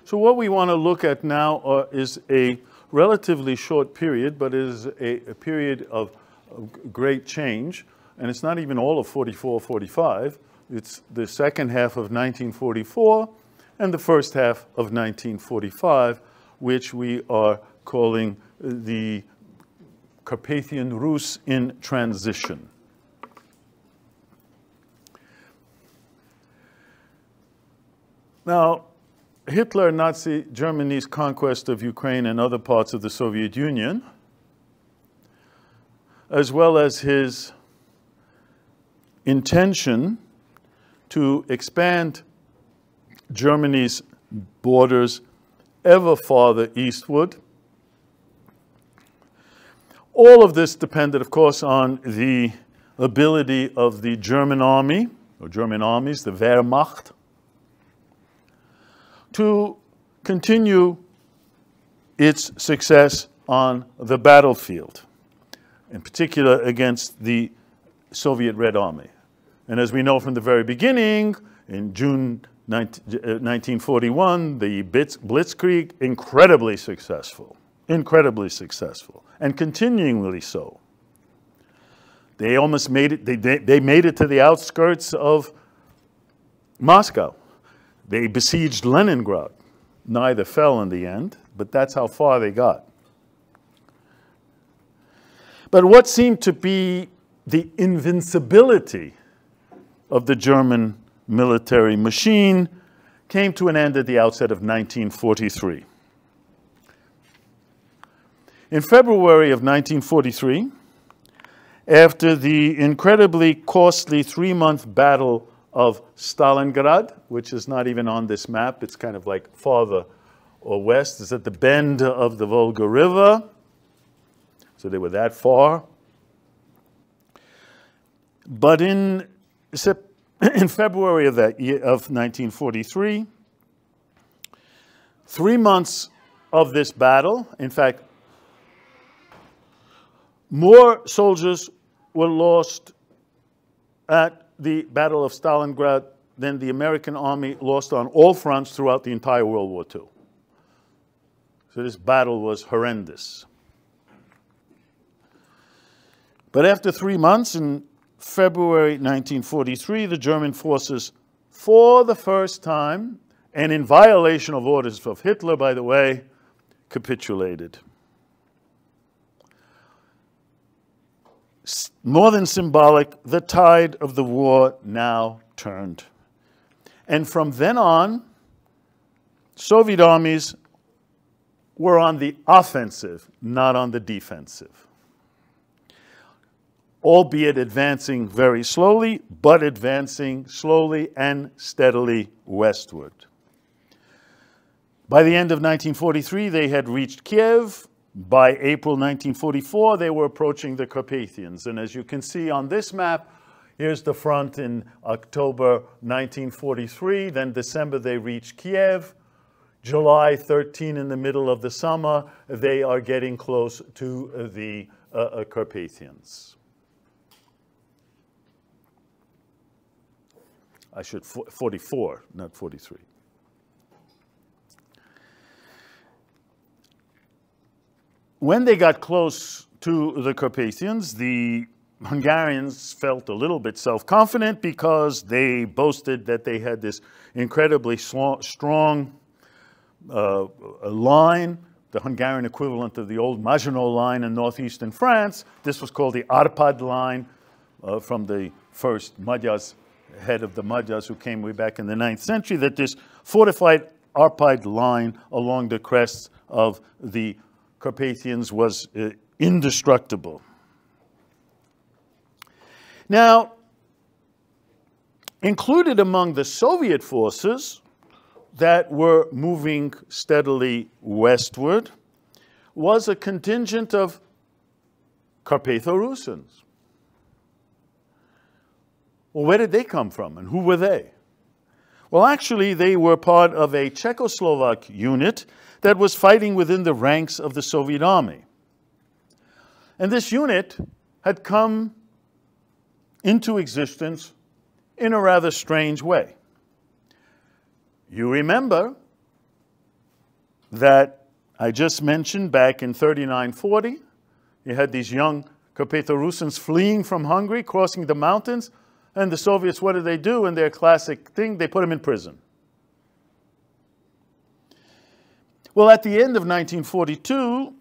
So what we want to look at now is a relatively short period, but is a period of great change. And it's not even all of 44, 45. It's the second half of 1944 and the first half of 1945, which we are calling the Carpathian Rus in transition. Now, Hitler, Nazi Germany's conquest of Ukraine and other parts of the Soviet Union, as well as his intention to expand Germany's borders ever farther eastward. All of this depended, of course, on the ability of the German army, or German armies, the Wehrmacht, to continue its success on the battlefield, in particular against the Soviet Red Army. And as we know from the very beginning, in June 1941, the Blitzkrieg, incredibly successful, and continually so. They almost made it, they made it to the outskirts of Moscow. They besieged Leningrad. Neither fell in the end, but that's how far they got. But what seemed to be the invincibility of the German military machine came to an end at the outset of 1943. In February of 1943, after the incredibly costly 3-month battle of Stalingrad, which is not even on this map, it's kind of like farther or west, it's at the bend of the Volga River, so they were that far. But in February of that year, of 1943, 3 months of this battle, in fact, more soldiers were lost at the Battle of Stalingrad than the American army lost on all fronts throughout the entire World War II. So this battle was horrendous. But after 3 months, in February 1943, the German forces, for the first time, and in violation of orders of Hitler, by the way, capitulated. More than symbolic, the tide of the war now turned. And from then on, Soviet armies were on the offensive, not on the defensive. Albeit advancing very slowly, but advancing slowly and steadily westward. By the end of 1943, they had reached Kiev. By April 1944, they were approaching the Carpathians. And as you can see on this map, here's the front in October 1943. Then December, they reached Kiev. July 13, in the middle of the summer, they are getting close to the Carpathians. I should, 44, not 43. When they got close to the Carpathians, the Hungarians felt a little bit self-confident because they boasted that they had this incredibly strong line, the Hungarian equivalent of the old Maginot Line in northeastern France. This was called the Arpad Line from the first Magyars, head of the Magyars who came way back in the 9th century, that this fortified Arpad Line along the crests of the Carpathians was indestructible. Now, included among the Soviet forces that were moving steadily westward was a contingent of Carpatho-Rusyns. Well, where did they come from and who were they? Well, actually, they were part of a Czechoslovak unit that was fighting within the ranks of the Soviet army. And this unit had come into existence in a rather strange way. You remember that I just mentioned back in 39-40. You had these young Carpatho-Rusyns fleeing from Hungary, crossing the mountains, and the Soviets, what do? In their classic thing, they put them in prison. Well, at the end of 1942,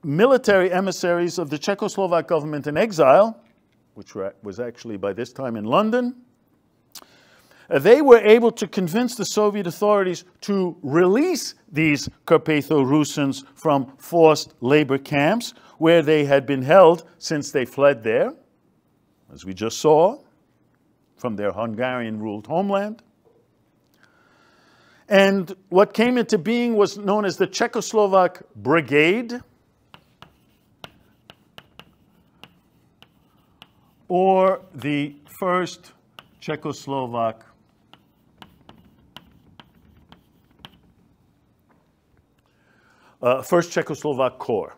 military emissaries of the Czechoslovak government in exile, which was actually by this time in London, they were able to convince the Soviet authorities to release these Carpatho-Rusyns from forced labor camps where they had been held since they fled there, as we just saw, from their Hungarian-ruled homeland. And what came into being was known as the Czechoslovak Brigade, or the First Czechoslovak Corps,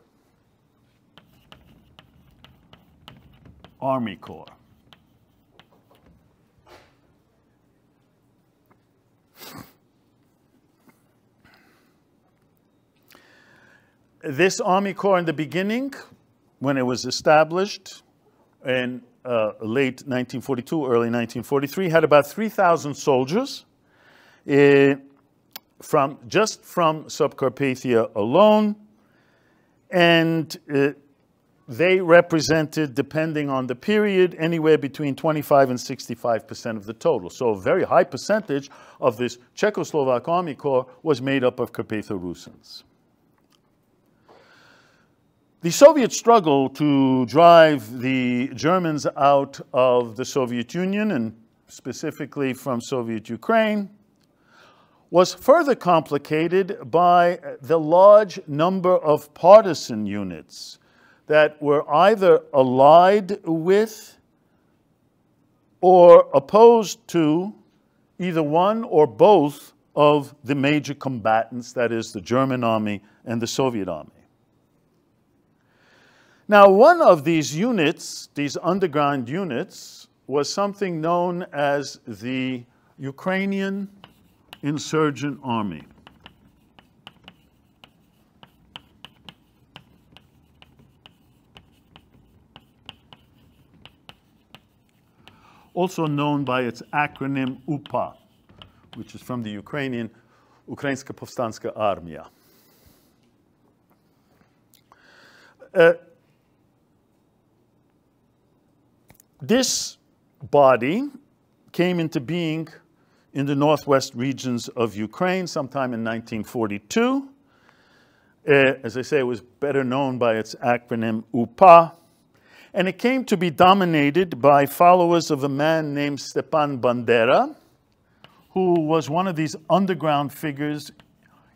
Army Corps. This Army Corps in the beginning, when it was established in late 1942, early 1943, had about 3,000 soldiers just from Subcarpathia alone, and they represented, depending on the period, anywhere between 25 and 65% of the total. So a very high percentage of this Czechoslovak Army Corps was made up of Carpatho-Rusyns. The Soviet struggle to drive the Germans out of the Soviet Union, and specifically from Soviet Ukraine, was further complicated by the large number of partisan units that were either allied with or opposed to either one or both of the major combatants, that is, the German army and the Soviet army. Now, one of these units, these underground units, was something known as the Ukrainian Insurgent Army. Also known by its acronym UPA, which is from the Ukrainian Ukrainska Povstanska Armia. This body came into being in the northwest regions of Ukraine sometime in 1942. As I say, it was better known by its acronym UPA. And it came to be dominated by followers of a man named Stepan Bandera, who was one of these underground figures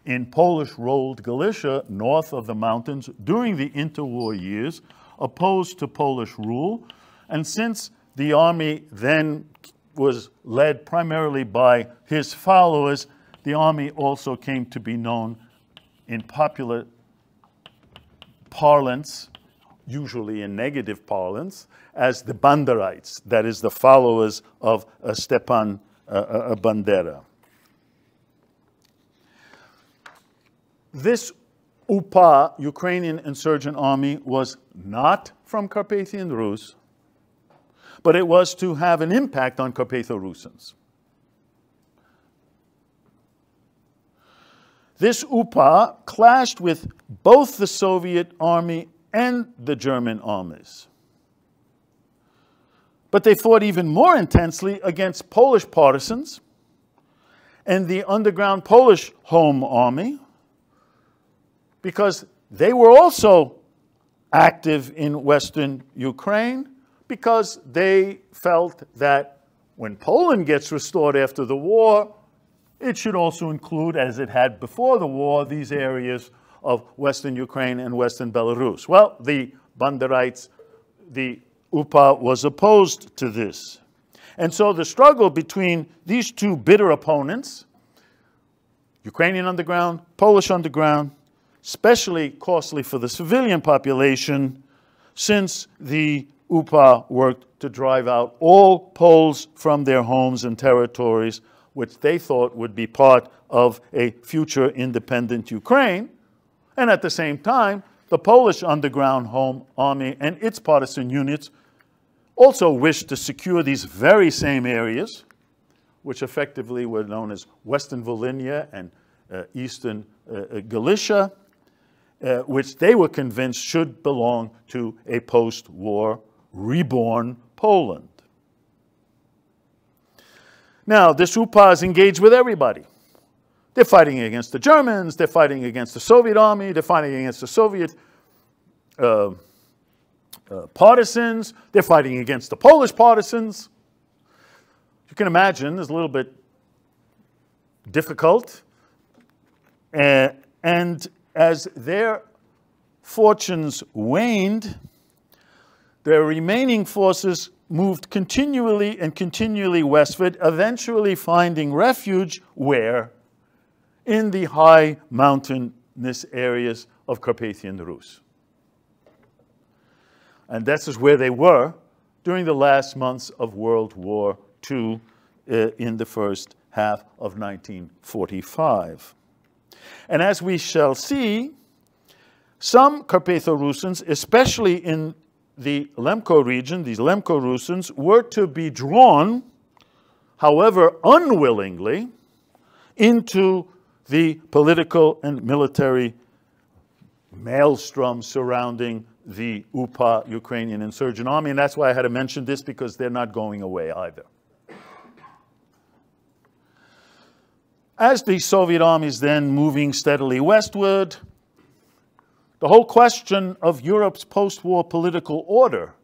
in Polish-ruled Galicia, north of the mountains, during the interwar years, opposed to Polish rule. And since the army then was led primarily by his followers, the army also came to be known in popular parlance, usually in negative parlance, as the Banderites, that is, the followers of Stepan Bandera. This UPA, Ukrainian Insurgent Army, was not from Carpathian Rus, but it was to have an impact on Carpatho-Rusyns. This UPA clashed with both the Soviet army and the German armies. But they fought even more intensely against Polish partisans and the underground Polish Home Army, because they were also active in Western Ukraine, because they felt that when Poland gets restored after the war, it should also include, as it had before the war, these areas of Western Ukraine and Western Belarus. Well, the Banderites, the UPA, was opposed to this. And so the struggle between these two bitter opponents, Ukrainian underground, Polish underground, especially costly for the civilian population, since the UPA worked to drive out all Poles from their homes and territories, which they thought would be part of a future independent Ukraine. And at the same time, the Polish underground home army and its partisan units also wished to secure these very same areas, which effectively were known as Western Volhynia and Eastern Galicia, which they were convinced should belong to a post-war reborn Poland. Now, this UPA is engaged with everybody. They're fighting against the Germans, they're fighting against the Soviet army, they're fighting against the Soviet partisans, they're fighting against the Polish partisans. You can imagine it's a little bit difficult. And as their fortunes waned, their remaining forces moved continually westward, eventually finding refuge where? In the high mountainous areas of Carpathian Rus. And this is where they were during the last months of World War II in the first half of 1945. And as we shall see, some Carpatho-Rusyns, especially in the Lemko region, these Lemko-Rusyns, were to be drawn, however unwillingly, into the political and military maelstrom surrounding the UPA, Ukrainian Insurgent Army. And that's why I had to mention this, because they're not going away either. As the Soviet army is then moving steadily westward, the whole question of Europe's post-war political order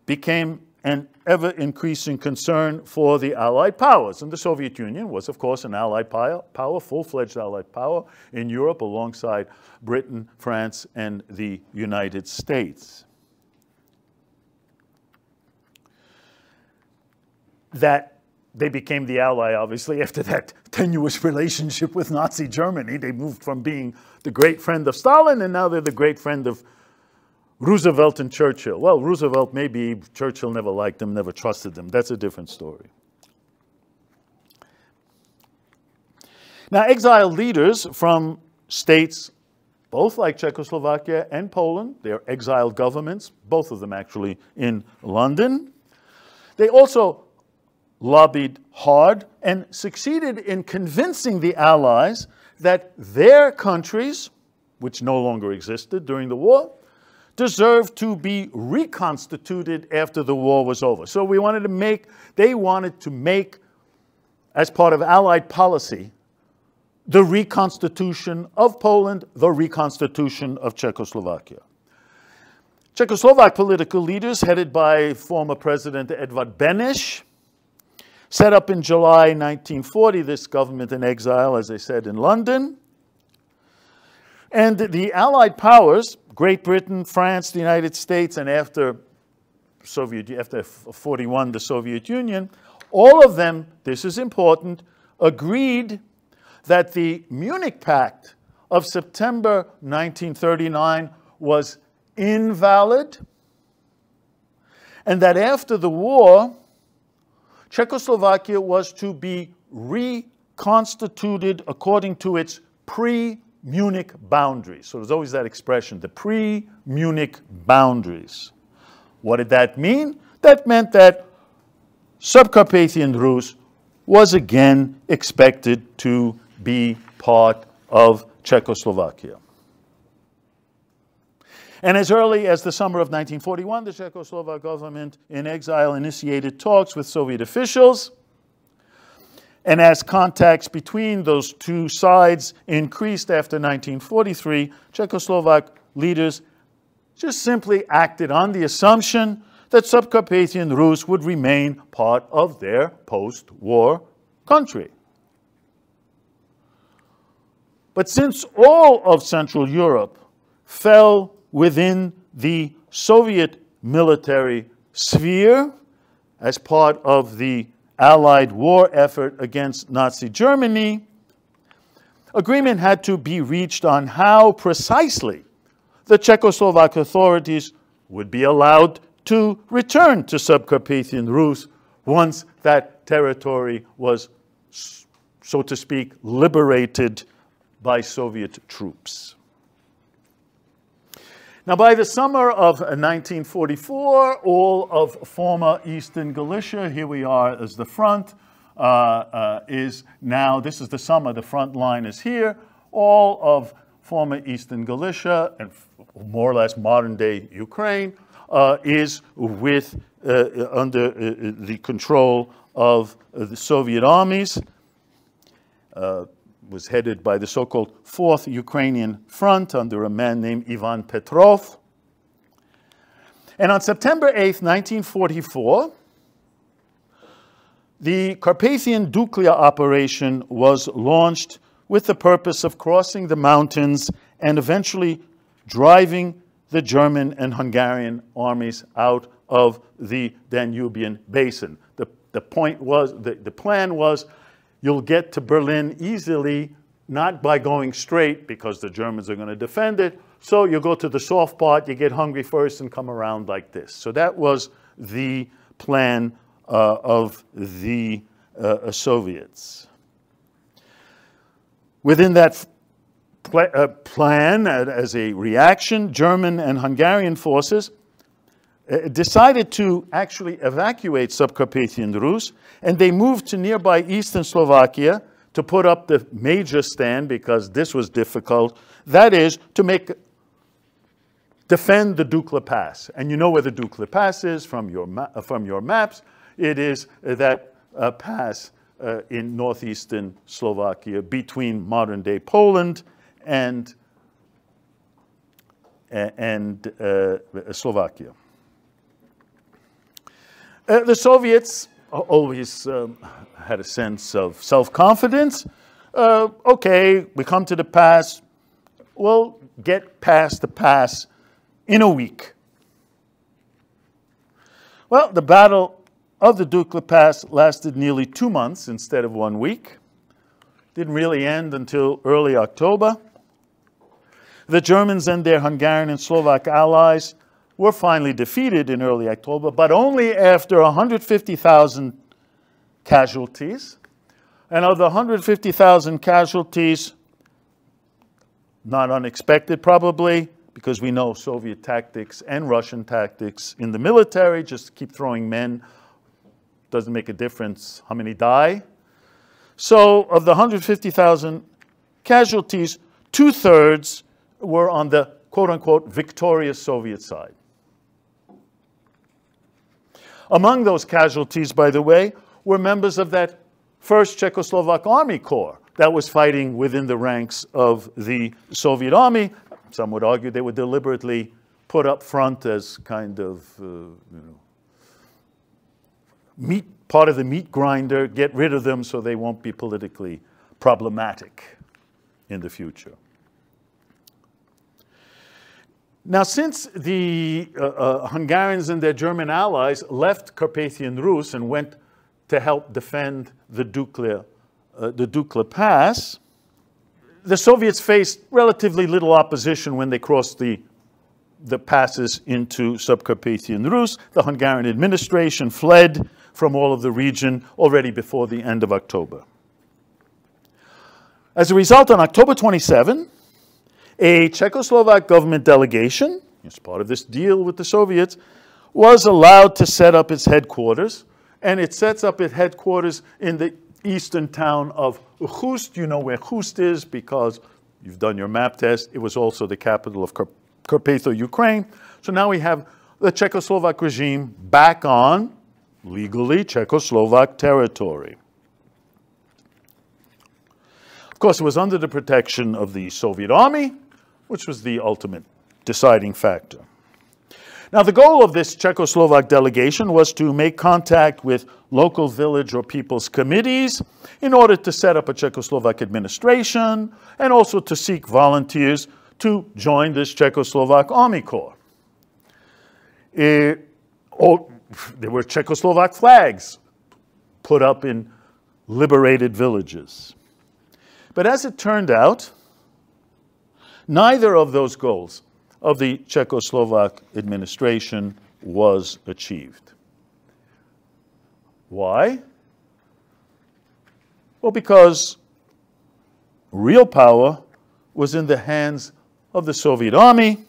became an ever-increasing concern for the Allied powers. And the Soviet Union was, of course, an Allied power, full-fledged Allied power in Europe alongside Britain, France, and the United States. That they became the ally, obviously, after that tenuous relationship with Nazi Germany. They moved from being the great friend of Stalin, and now they're the great friend of Roosevelt and Churchill. Well, Roosevelt maybe, Churchill never liked them, never trusted them. That's a different story. Now, exiled leaders from states, both like Czechoslovakia and Poland, they're exiled governments, both of them actually in London. They also lobbied hard and succeeded in convincing the Allies that their countries, which no longer existed during the war, deserved to be reconstituted after the war was over. So they wanted to make, as part of Allied policy, the reconstitution of Poland, the reconstitution of Czechoslovakia. Czechoslovak political leaders, headed by former President Edvard Beneš, set up in July 1940 this government in exile, as I said, in London. And the Allied powers, Great Britain, France, the United States, and after 41, the Soviet Union, all of them, this is important, agreed that the Munich Pact of September 1939 was invalid, and that after the war, Czechoslovakia was to be reconstituted according to its pre-Munich boundaries. So there's always that expression, the pre-Munich boundaries. What did that mean? That meant that Subcarpathian Rus was again expected to be part of Czechoslovakia. And as early as the summer of 1941, the Czechoslovak government in exile initiated talks with Soviet officials. And as contacts between those two sides increased after 1943, Czechoslovak leaders just simply acted on the assumption that Subcarpathian Rus would remain part of their post-war country. But since all of Central Europe fell within the Soviet military sphere as part of the Allied war effort against Nazi Germany, agreement had to be reached on how precisely the Czechoslovak authorities would be allowed to return to Subcarpathian Rus once that territory was so to speak, liberated by Soviet troops. Now, by the summer of 1944, all of former Eastern Galicia, here we are as the front, is now, this is the summer, the front line is here, all of former Eastern Galicia, and more or less modern-day Ukraine, is with, under the control of the Soviet armies, was headed by the so-called Fourth Ukrainian Front under a man named Ivan Petrov. And on September 8th, 1944, the Carpathian Dukla operation was launched with the purpose of crossing the mountains and eventually driving the German and Hungarian armies out of the Danubian basin. The point was, the plan was, you'll get to Berlin easily, not by going straight, because the Germans are going to defend it. So you go to the soft part, you get hungry first, and come around like this. So that was the plan of the Soviets. Within that plan, as a reaction, German and Hungarian forces decided to actually evacuate Subcarpathian Rus, and they moved to nearby eastern Slovakia to put up the major stand, because this was difficult. That is, to defend the Dukla Pass. And you know where the Dukla Pass is from your maps. It is that pass in northeastern Slovakia between modern-day Poland and Slovakia. The Soviets always had a sense of self-confidence. Okay, we come to the pass. We'll get past the pass in a week. Well, the battle of the Dukla Pass lasted nearly 2 months instead of 1 week. Didn't really end until early October. The Germans and their Hungarian and Slovak allies were finally defeated in early October, but only after 150,000 casualties. And of the 150,000 casualties, not unexpected probably, because we know Soviet tactics and Russian tactics in the military, just keep throwing men, doesn't make a difference how many die. So of the 150,000 casualties, 2/3 were on the quote-unquote victorious Soviet side. Among those casualties, by the way, were members of that first Czechoslovak Army Corps that was fighting within the ranks of the Soviet army. Some would argue they were deliberately put up front as kind of part of the meat grinder, get rid of them so they won't be politically problematic in the future. Now, since the Hungarians and their German allies left Carpathian Rus and went to help defend the Dukla Pass, the Soviets faced relatively little opposition when they crossed the passes into Subcarpathian Rus. The Hungarian administration fled from all of the region already before the end of October. As a result, on October 27, a Czechoslovak government delegation, as part of this deal with the Soviets, was allowed to set up its headquarters, and it sets up its headquarters in the eastern town of Chust. You know where Chust is because you've done your map test. It was also the capital of Carpatho, Ukraine. So now we have the Czechoslovak regime back on, legally, Czechoslovak territory. Of course, it was under the protection of the Soviet army, which was the ultimate deciding factor. Now, the goal of this Czechoslovak delegation was to make contact with local village or people's committees in order to set up a Czechoslovak administration and also to seek volunteers to join this Czechoslovak Army Corps. There were Czechoslovak flags put up in liberated villages. But as it turned out, neither of those goals of the Czechoslovak administration was achieved. Why? Well, because real power was in the hands of the Soviet Army,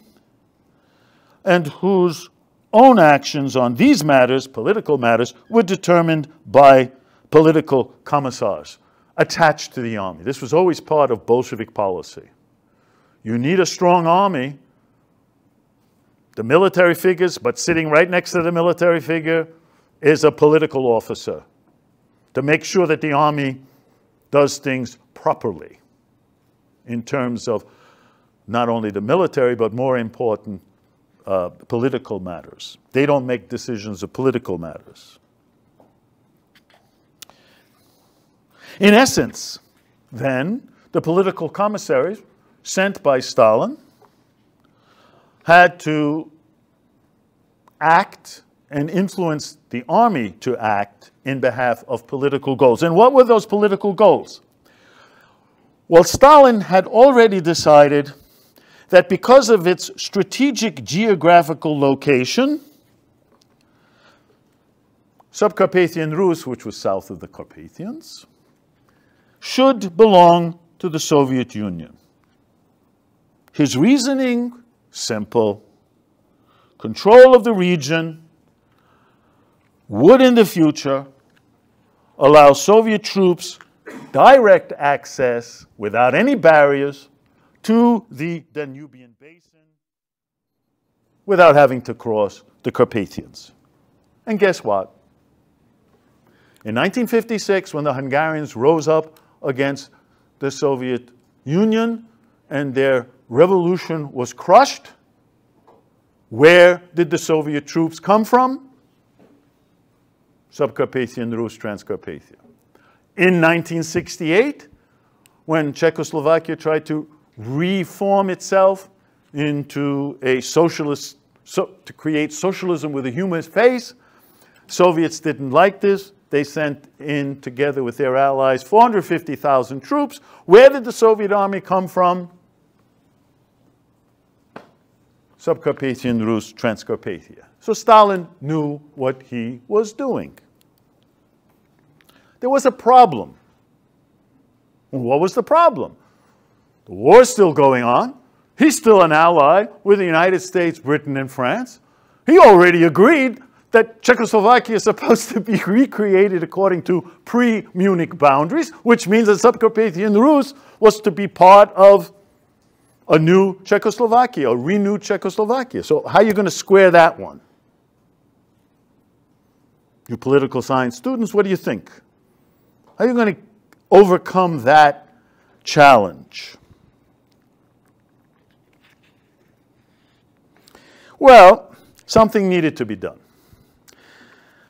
and whose own actions on these matters, political matters, were determined by political commissars attached to the army. This was always part of Bolshevik policy. You need a strong army. The military figures, but sitting right next to the military figure is a political officer to make sure that the army does things properly in terms of not only the military, but more important, political matters. They don't make decisions of political matters. In essence, then, the political commissaries sent by Stalin had to act and influence the army to act in behalf of political goals. And what were those political goals? Well, Stalin had already decided that because of its strategic geographical location, Subcarpathian Rus, which was south of the Carpathians, should belong to the Soviet Union. His reasoning, simple. Control of the region would in the future allow Soviet troops direct access without any barriers to the Danubian basin without having to cross the Carpathians. And guess what? In 1956, when the Hungarians rose up against the Soviet Union and their revolution was crushed, where did the Soviet troops come from? Subcarpathian Rus, Transcarpathia. In 1968, when Czechoslovakia tried to reform itself into a socialist, to create socialism with a human face, Soviets didn't like this. They sent in, together with their allies, 450,000 troops. Where did the Soviet army come from? Subcarpathian Rus, Transcarpathia. So Stalin knew what he was doing. There was a problem. What was the problem? The war is still going on. He's still an ally with the United States, Britain, and France. He already agreed that Czechoslovakia is supposed to be recreated according to pre-Munich boundaries, which means that Subcarpathian Rus was to be part of a new Czechoslovakia, a renewed Czechoslovakia. So how are you going to square that one? You political science students, what do you think? How are you going to overcome that challenge? Well, something needed to be done.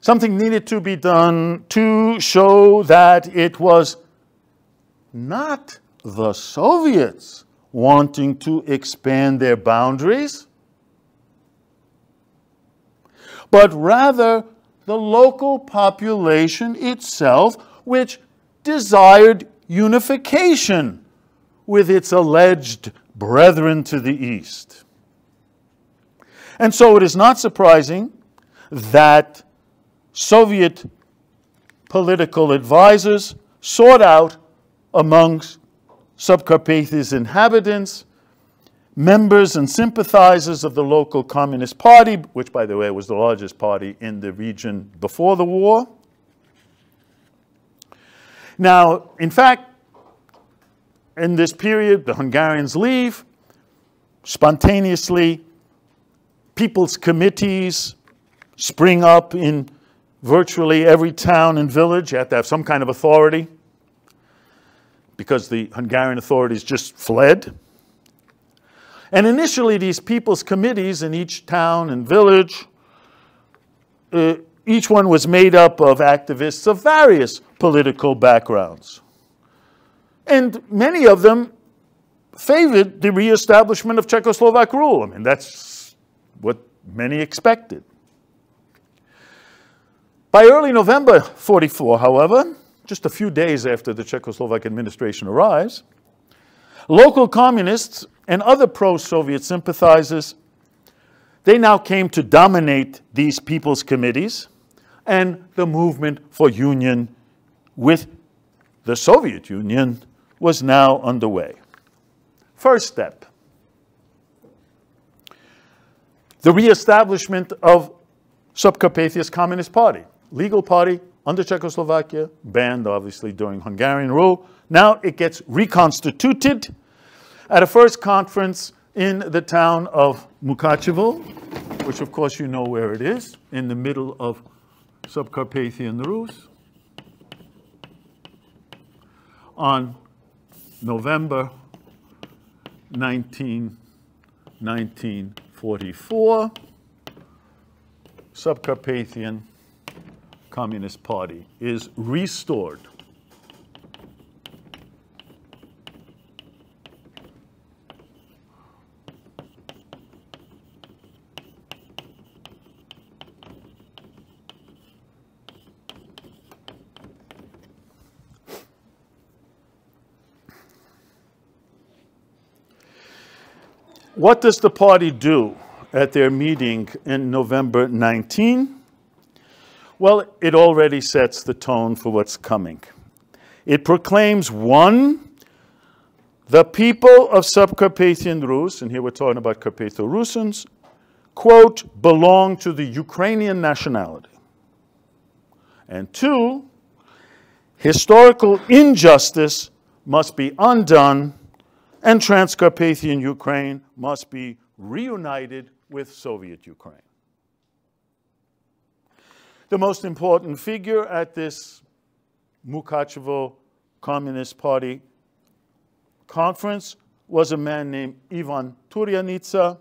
Something needed to be done to show that it was not the Soviets wanting to expand their boundaries, but rather the local population itself, which desired unification with its alleged brethren to the east. And so it is not surprising that Soviet political advisors sought out amongst Subcarpathia's inhabitants members and sympathizers of the local Communist Party, which, by the way, was the largest party in the region before the war. Now, in fact, in this period, the Hungarians leave. Spontaneously, people's committees spring up in virtually every town and village. You have to have some kind of authority because the Hungarian authorities just fled. And initially, these people's committees in each town and village, each one was made up of activists of various political backgrounds. And many of them favored the reestablishment of Czechoslovak rule. I mean, that's what many expected. By early November 44, however, just a few days after the Czechoslovak administration arrives, local communists and other pro-Soviet sympathizers, they now came to dominate these people's committees and the movement for union with the Soviet Union was now underway. First step, the reestablishment of Subcarpathia's Communist Party, legal party under Czechoslovakia, banned obviously during Hungarian rule. Now it gets reconstituted at a first conference in the town of Mukachevo, which of course you know where it is, in the middle of Subcarpathian Rus, on November 1944, Subcarpathian Communist Party is restored. What does the party do at their meeting in November 19? Well, it already sets the tone for what's coming. It proclaims, one, the people of Subcarpathian Rus, and here we're talking about Carpatho-Rusyns, quote, belong to the Ukrainian nationality. And two, historical injustice must be undone and Transcarpathian Ukraine must be reunited with Soviet Ukraine. The most important figure at this Mukachevo Communist Party conference was a man named Ivan Turyanytsia.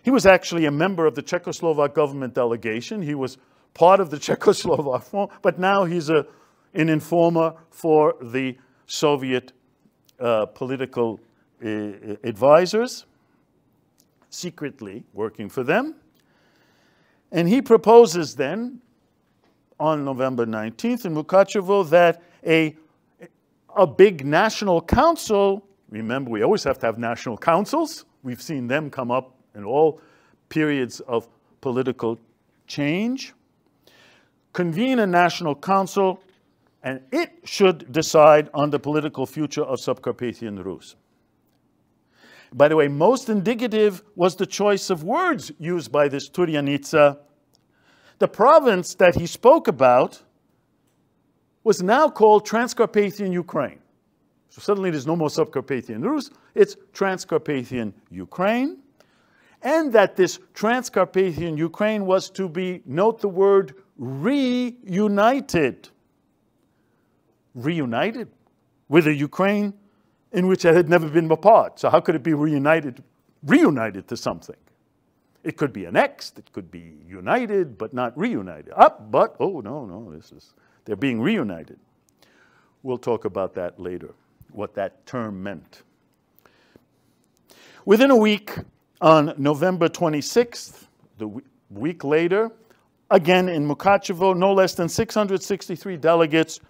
He was actually a member of the Czechoslovak government delegation. He was part of the Czechoslovak form, but now he's an informer for the Soviet political advisors, secretly working for them. And he proposes then, on November 19th in Mukachevo, that a big national council, remember we always have to have national councils, we've seen them come up in all periods of political change, convene a national council, and it should decide on the political future of Subcarpathian Rus. By the way, most indicative was the choice of words used by this Turyanytsia. The province that he spoke about was now called Transcarpathian Ukraine. So suddenly there's no more Subcarpathian Rus, it's Transcarpathian Ukraine. And that this Transcarpathian Ukraine was to be, note the word, reunited. Reunited with a Ukraine in which it had never been a part. So how could it be reunited to something? It could be annexed, it could be united, but not reunited. They're being reunited. We'll talk about that later, what that term meant. Within a week, on November 26th, the week later, again in Mukachevo, no less than 663 delegates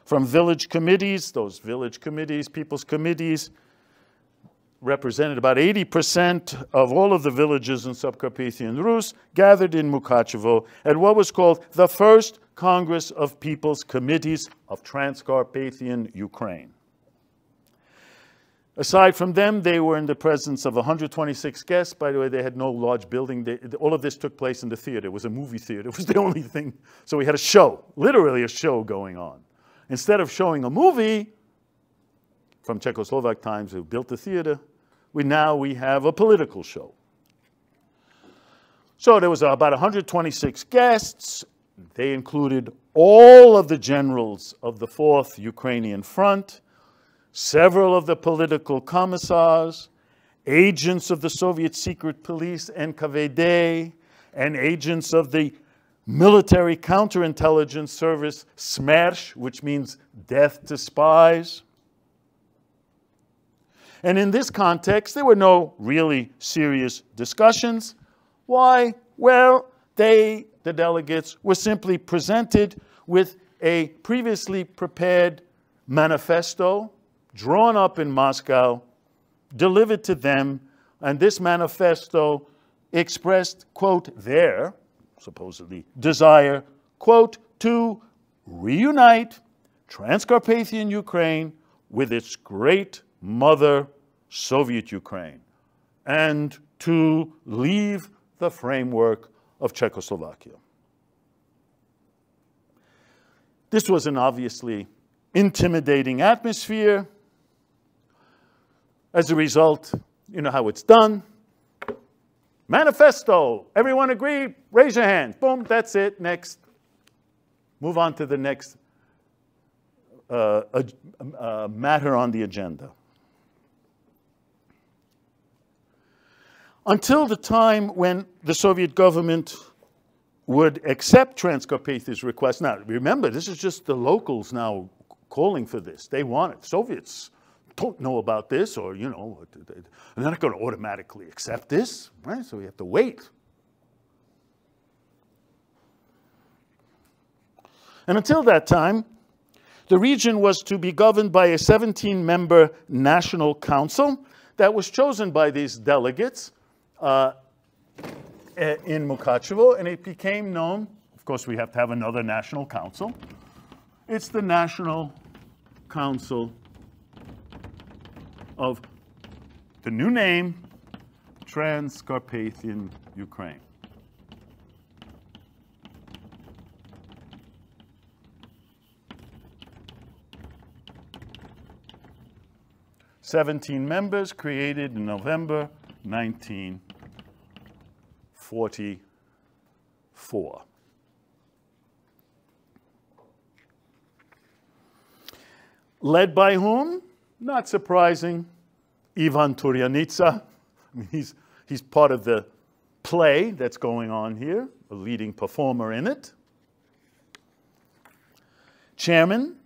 from village committees, those village committees, people's committees, represented about 80% of all of the villages in Subcarpathian Rus, gathered in Mukachevo at what was called the First Congress of People's Committees of Transcarpathian Ukraine. Aside from them, they were in the presence of 126 guests. By the way, they had no large building. All of this took place in the theater. It was a movie theater. It was the only thing. So we had a show, literally a show going on. Instead of showing a movie from Czechoslovak times who built the theater, we have a political show. So there was about 126 guests. They included all of the generals of the 4th Ukrainian Front, several of the political commissars, agents of the Soviet secret police NKVD, and agents of the military counterintelligence service SMERSH, which means death to spies. And in this context, there were no really serious discussions. Why? Well, the delegates, were simply presented with a previously prepared manifesto drawn up in Moscow, delivered to them, and this manifesto expressed, quote, their, supposedly, desire, quote, to reunite Transcarpathian Ukraine with its great mother, Soviet Ukraine, and to leave the framework of Czechoslovakia. This was an obviously intimidating atmosphere. As a result, you know how it's done. Manifesto. Everyone agree? Raise your hand. Boom, that's it. Next. Move on to the next matter on the agenda. Until the time when the Soviet government would accept Transcarpathia's request. Now, remember, this is just the locals now calling for this. They want it. Soviets don't know about this, or, you know, they're not going to automatically accept this, right? So we have to wait. And until that time, the region was to be governed by a 17-member national council that was chosen by these delegates in Mukachevo, and it became known, of course we have to have another national council. It's the National Council of the new name, Transcarpathian Ukraine. "17 members, created in November 1944. Led by whom? Not surprising, Ivan Turyanytsia. I mean, he's part of the play that's going on here, a leading performer in it. Chairman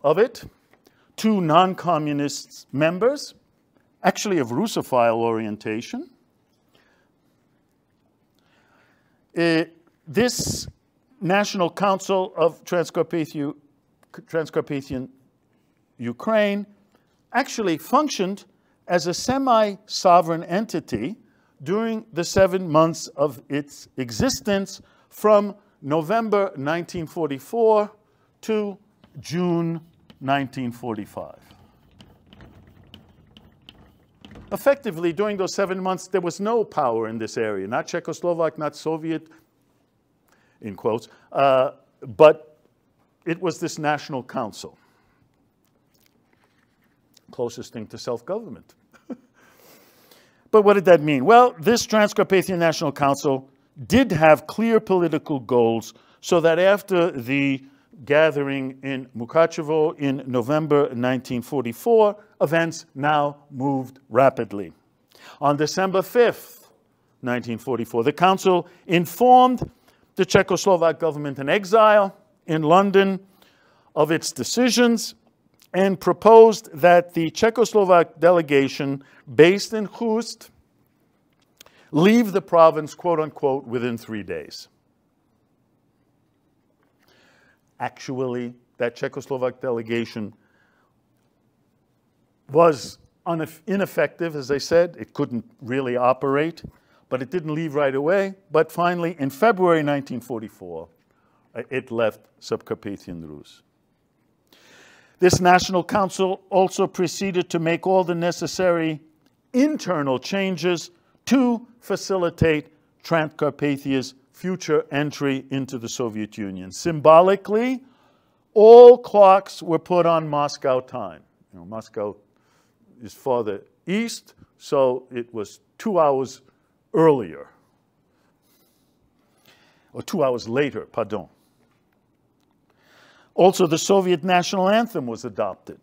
of it, 2 non-communist members, actually of Russophile orientation. This National Council of Transcarpathian Ukraine actually functioned as a semi-sovereign entity during the 7 months of its existence from November 1944 to June 1945. Effectively, during those 7 months, there was no power in this area, not Czechoslovak, not Soviet, in quotes, but it was this national council. Closest thing to self-government. But what did that mean? Well, this Transcarpathian National Council did have clear political goals, so that after the gathering in Mukachevo in November 1944, events now moved rapidly. On December 5th, 1944, the council informed the Czechoslovak government in exile in London of its decisions and proposed that the Czechoslovak delegation based in Khust leave the province, quote unquote, within 3 days. Actually, that Czechoslovak delegation was ineffective, as I said. It couldn't really operate, but it didn't leave right away. But finally, in February 1944, it left Subcarpathian Rus. This National Council also proceeded to make all the necessary internal changes to facilitate Transcarpathia's future entry into the Soviet Union. Symbolically, all clocks were put on Moscow time. You know, Moscow is farther east, so it was 2 hours earlier, or 2 hours later, pardon. Also, the Soviet national anthem was adopted.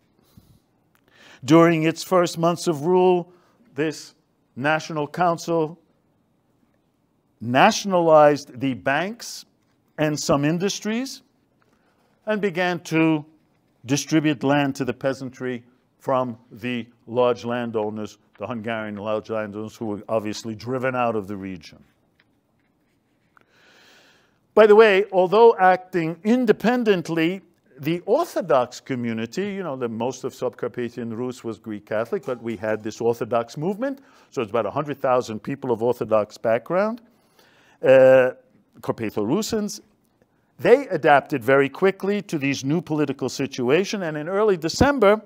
During its first months of rule, this National Council nationalized the banks and some industries and began to distribute land to the peasantry from the large landowners, the Hungarian large landowners, who were obviously driven out of the region. By the way, although acting independently, the Orthodox community, you know, most of Subcarpathian Rus was Greek Catholic, but we had this Orthodox movement, so it's about 100,000 people of Orthodox background, Carpatho-Rusyns, they adapted very quickly to these new political situation, and in early December,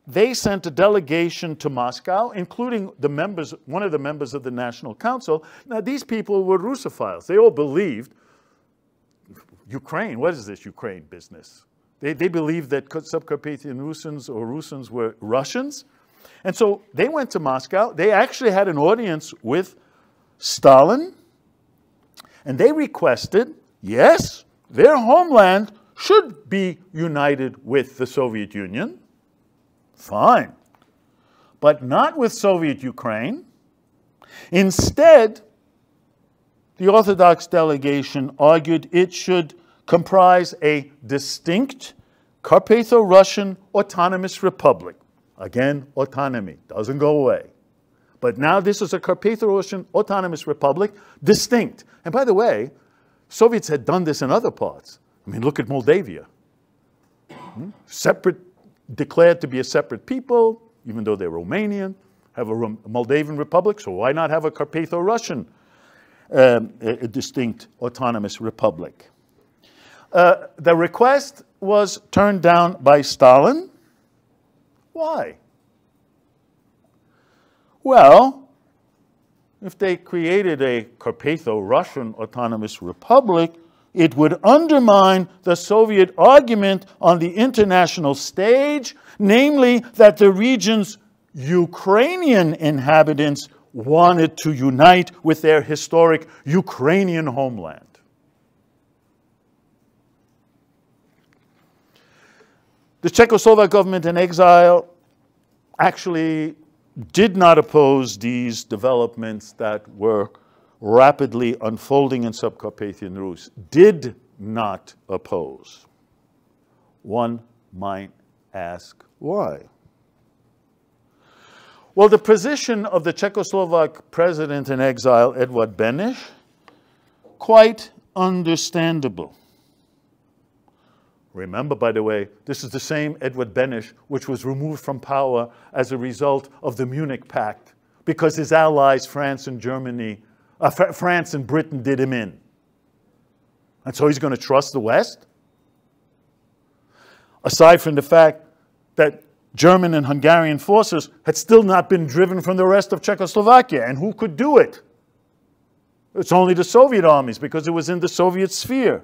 they sent a delegation to Moscow, including the members, one of the members of the National Council. Now, these people were Russophiles. They all believed Ukraine, what is this Ukraine business? They believed that Subcarpathian Rusyns or Rusyns were Russians. And so they went to Moscow. They actually had an audience with Stalin. And they requested, yes, their homeland should be united with the Soviet Union. Fine. But not with Soviet Ukraine. Instead, the Orthodox delegation argued it should comprise a distinct Carpatho-Russian autonomous republic. Again, autonomy doesn't go away. But now this is a Carpatho-Russian autonomous republic, distinct. And by the way, Soviets had done this in other parts. I mean, look at Moldavia. Separate, declared to be a separate people, even though they're Romanian, have a Moldavian republic, so why not have a Carpatho-Russian a distinct autonomous republic? The request was turned down by Stalin. Why? Well, if they created a Carpatho-Russian autonomous republic, it would undermine the Soviet argument on the international stage, namely that the region's Ukrainian inhabitants wanted to unite with their historic Ukrainian homeland. The Czechoslovak government in exile actually did not oppose these developments that were rapidly unfolding in Subcarpathian Rus. Did not oppose. One might ask why. Well, the position of the Czechoslovak president in exile, Edvard Beneš, quite understandable. Remember, by the way, this is the same Edvard Beneš which was removed from power as a result of the Munich Pact because his allies, France and Germany, France and Britain did him in. And so he's going to trust the West? Aside from the fact that German and Hungarian forces had still not been driven from the rest of Czechoslovakia. And who could do it? It's only the Soviet armies because it was in the Soviet sphere.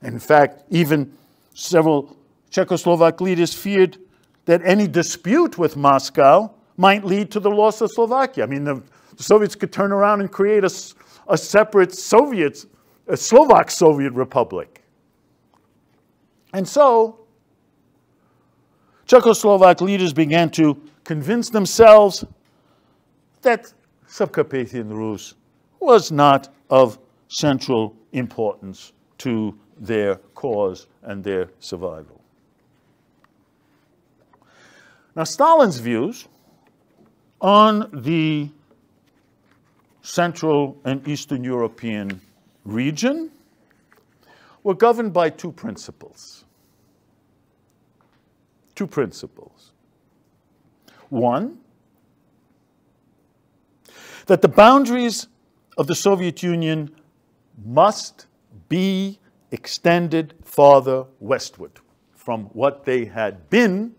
In fact, even several Czechoslovak leaders feared that any dispute with Moscow might lead to the loss of Slovakia. I mean, the Soviets could turn around and create a separate Slovak Soviet Republic. And so, Czechoslovak leaders began to convince themselves that Subcarpathian Rus was not of central importance to their cause and their survival. Now, Stalin's views on the Central and Eastern European region were governed by two principles. Two principles. One, that the boundaries of the Soviet Union must be extended farther westward from what they had been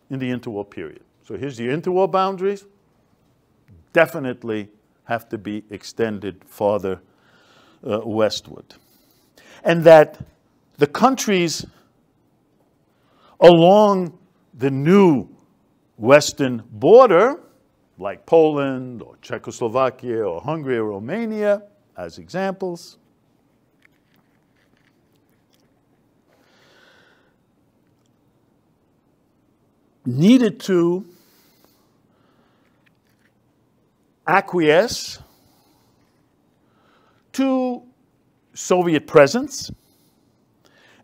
in the interwar period. So here's the interwar boundaries. Definitely have to be extended farther westward. And that the countries along the new western border, like Poland or Czechoslovakia or Hungary or Romania, as examples, needed to acquiesce to Soviet presence,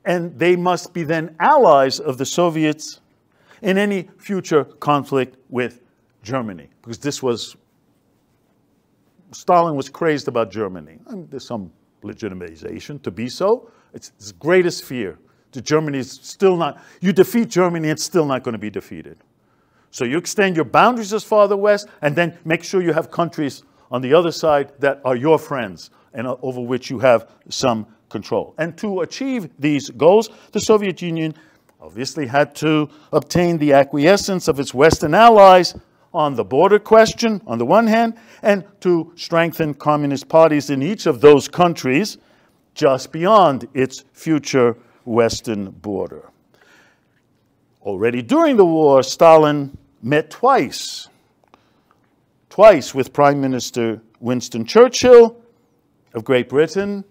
and they must be then allies of the Soviets in any future conflict with Germany, because this was, Stalin was crazed about Germany. And there's some legitimization to be so. It's his greatest fear. that Germany is still not, you defeat Germany, it's still not going to be defeated. So you extend your boundaries as far west, and then make sure you have countries on the other side that are your friends and over which you have some control. And to achieve these goals, the Soviet Union obviously had to obtain the acquiescence of its Western allies on the border question, on the one hand, and to strengthen communist parties in each of those countries just beyond its future western border. Already during the war, Stalin met twice with Prime Minister Winston Churchill of Great Britain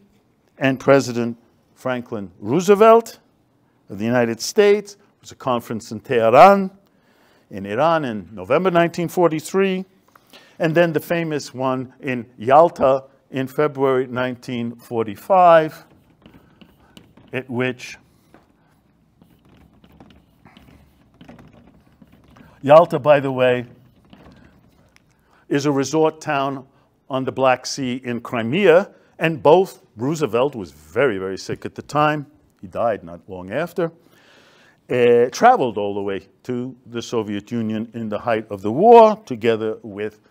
and President Franklin Roosevelt of the United States. There was a conference in Tehran, in Iran, in November 1943, and then the famous one in Yalta in February 1945, at which Yalta, by the way, is a resort town on the Black Sea in Crimea, and both Roosevelt was very, very sick at the time. He died not long after. Traveled all the way to the Soviet Union in the height of the war, together with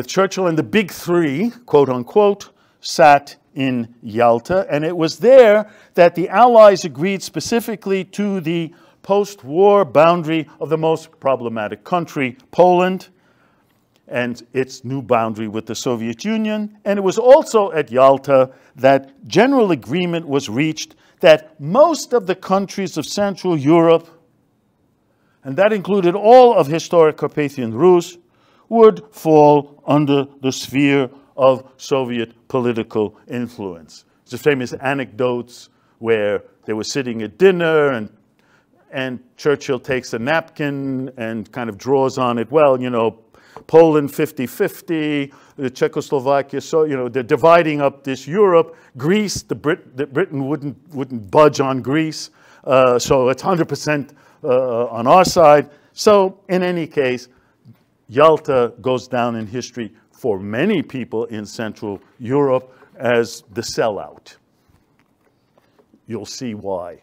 Churchill, and the big three, quote unquote, sat in Yalta, and it was there that the Allies agreed specifically to the post-war boundary of the most problematic country, Poland, and its new boundary with the Soviet Union. And it was also at Yalta that general agreement was reached that most of the countries of Central Europe, and that included all of historic Carpathian Rus, would fall under the sphere of Soviet political influence. There's famous anecdotes where they were sitting at dinner and Churchill takes a napkin and kind of draws on it, well, you know, Poland 50-50, Czechoslovakia, so, you know, they're dividing up this Europe. Greece, Britain wouldn't budge on Greece, so it's 100% on our side. So in any case, Yalta goes down in history for many people in Central Europe as the sellout. You'll see why.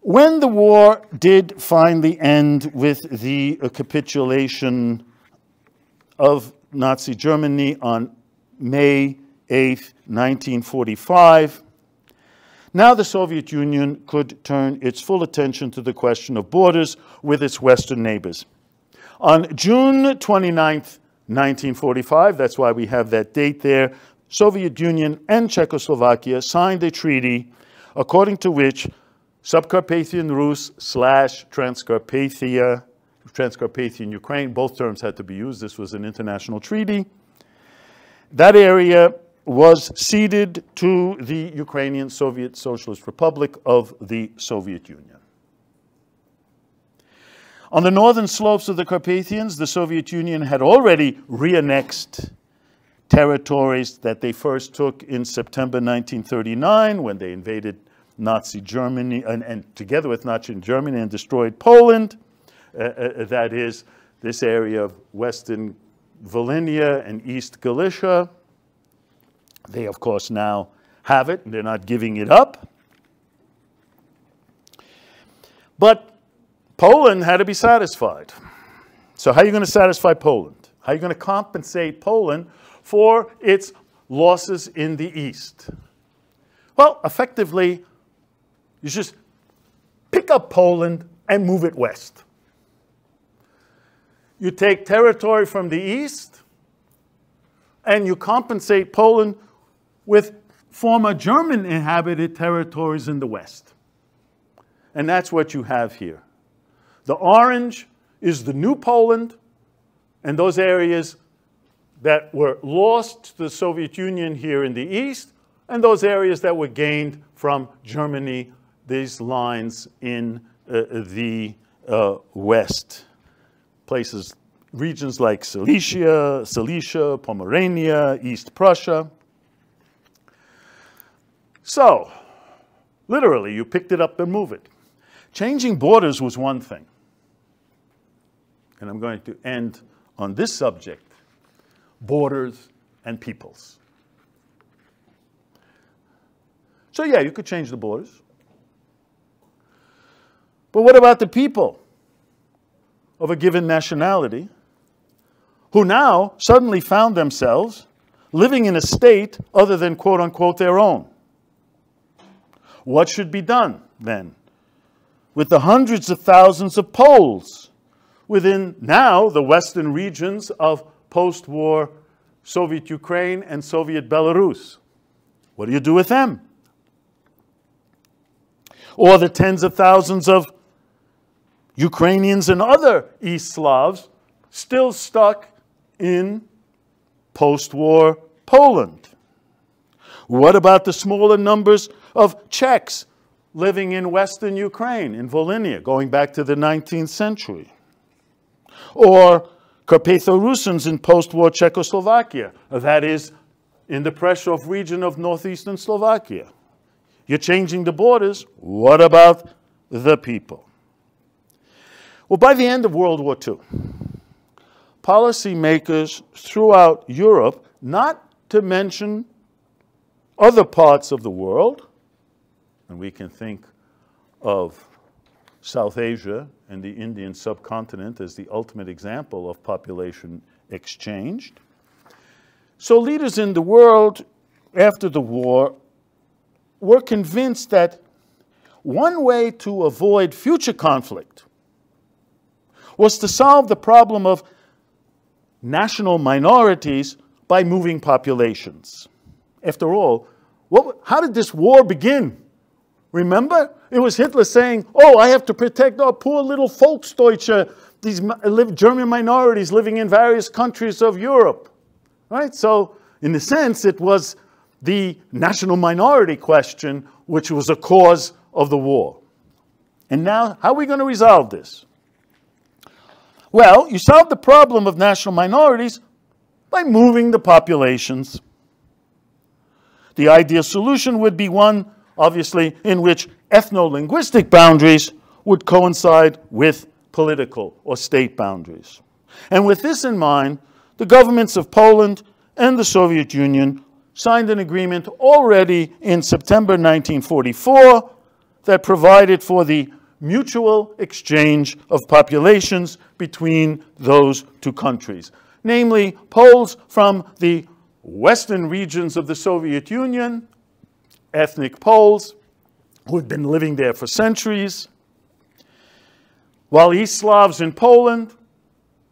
When the war did finally end with the capitulation of Nazi Germany on May 8, 1945, now the Soviet Union could turn its full attention to the question of borders with its Western neighbors. On June 29, 1945, that's why we have that date there, Soviet Union and Czechoslovakia signed a treaty according to which Subcarpathian Rus / Transcarpathian Ukraine, both terms had to be used. This was an international treaty. That area was ceded to the Ukrainian Soviet Socialist Republic of the Soviet Union. On the northern slopes of the Carpathians, the Soviet Union had already re-annexed territories that they first took in September 1939 when they invaded Nazi Germany, and together with Nazi Germany, and destroyed Poland. That is, this area of Western Volhynia and East Galicia. They, of course, now have it, and they're not giving it up. But Poland had to be satisfied. So how are you going to satisfy Poland? How are you going to compensate Poland for its losses in the East? Well, effectively, you just pick up Poland and move it west. You take territory from the east and you compensate Poland with former German inhabited territories in the west. And that's what you have here. The orange is the new Poland, and those areas that were lost to the Soviet Union here in the east, and those areas that were gained from Germany, these lines in the west. Places, regions like Silesia, Pomerania, East Prussia. So, literally, you picked it up and move it. Changing borders was one thing. And I'm going to end on this subject, borders and peoples. So yeah, you could change the borders. But what about the people of a given nationality who now suddenly found themselves living in a state other than quote-unquote their own. What should be done then with the hundreds of thousands of Poles within now the western regions of post-war Soviet Ukraine and Soviet Belarus? What do you do with them? Or the tens of thousands of Ukrainians and other East Slavs still stuck in post-war Poland? What about the smaller numbers of Czechs living in western Ukraine, in Volhynia, going back to the 19th century? Or Carpatho-Rusyns in post-war Czechoslovakia, that is, in the Prešov region of northeastern Slovakia. You're changing the borders. What about the people? Well, by the end of World War II, policymakers throughout Europe, not to mention other parts of the world, and we can think of South Asia and the Indian subcontinent as the ultimate example of population exchanged. So leaders in the world after the war were convinced that one way to avoid future conflict was to solve the problem of national minorities by moving populations. After all, how did this war begin? Remember? It was Hitler saying, oh, I have to protect our poor little Volksdeutsche, these German minorities living in various countries of Europe. Right? So, in a sense, it was the national minority question which was a cause of the war. And now, how are we going to resolve this? Well, you solve the problem of national minorities by moving the populations. The ideal solution would be one, obviously, in which ethno-linguistic boundaries would coincide with political or state boundaries. And with this in mind, the governments of Poland and the Soviet Union signed an agreement already in September 1944 that provided for the mutual exchange of populations between those two countries. Namely, Poles from the western regions of the Soviet Union, ethnic Poles who had been living there for centuries, while East Slavs in Poland,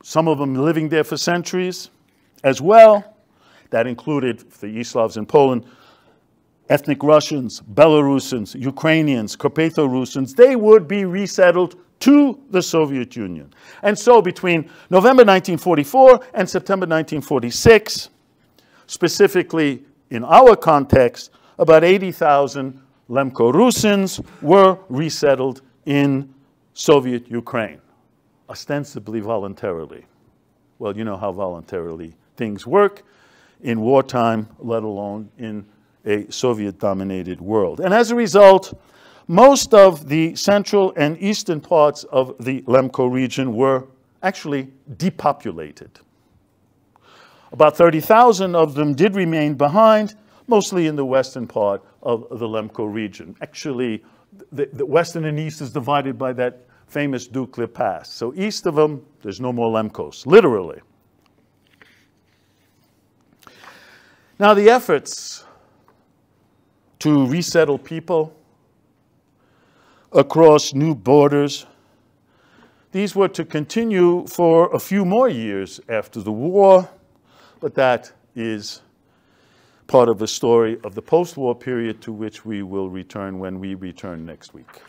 some of them living there for centuries as well. That included, for the East Slavs in Poland, ethnic Russians, Belarusians, Ukrainians, Carpatho-Rusyns. They would be resettled to the Soviet Union. And so between November 1944 and September 1946, specifically in our context, about 80,000 Lemko-Rusyns were resettled in Soviet Ukraine, ostensibly voluntarily. Well, you know how voluntarily things work in wartime, let alone in a Soviet-dominated world. And as a result, most of the central and eastern parts of the Lemko region were actually depopulated. About 30,000 of them did remain behind, mostly in the western part of the Lemko region. Actually, the western and east is divided by that famous Dukla Pass. So east of them, there's no more Lemkos, literally. Now, the efforts to resettle people across new borders, these were to continue for a few more years after the war, but that is part of the story of the post-war period to which we will return when we return next week.